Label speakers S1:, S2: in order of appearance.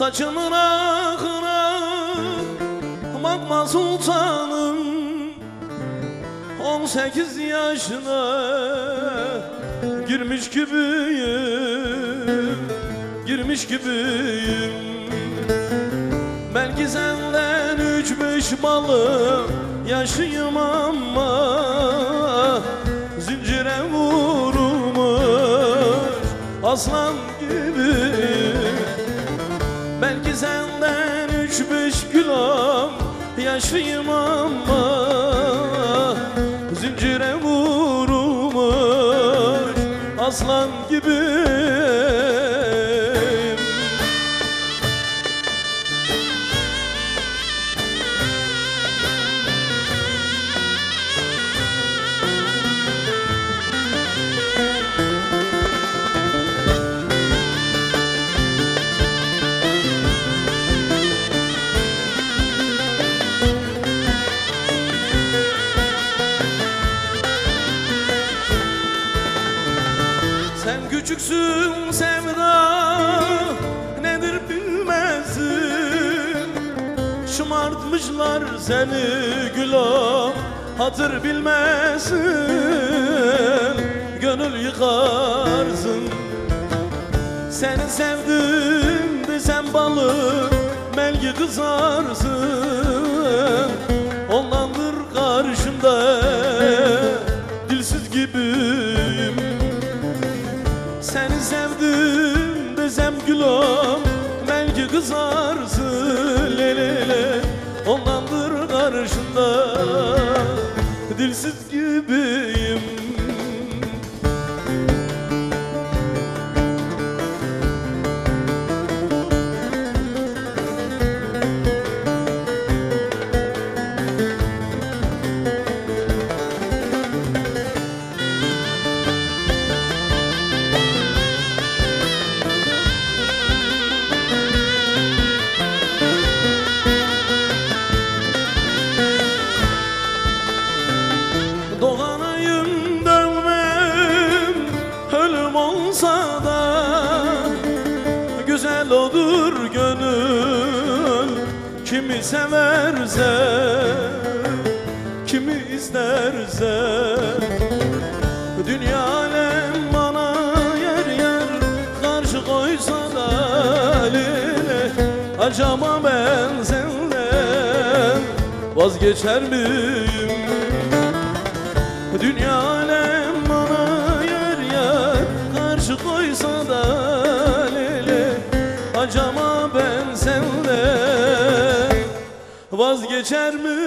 S1: Saçımın akına bakma sultanım, 18 yaşına girmiş gibiyim, girmiş gibiyim. Belki senden 3-5 balı yaşıyım ama zincire vurulmuş aslan gibiyim. Belki senden 3-5 kilo yaşıyım ama zincire vurulmuş aslan gibiyim. Sen küçüksün sevda nedir bilmezsin, şımartmışlar seni gülüm hatır bilmezsin. Gönül yıkarsın, seni sevdim desem balık belki kızarsın. Ondandır karşımda dilsiz gibiyim. Seni sevdim desem gülüm belki kızarsın, lelele. Ondandır karşında dilsiz gibiyim. Doğanayım dönmem ölüm olsa da, güzel olur gönül kimi severse, kimi isterse. Dünya alem bana yer yer karşı koysa da, lile, acaba ben senden vazgeçer miyim? Dünya alem bana yer yer karşı koysa da, lele, acaba ben senden vazgeçer mi?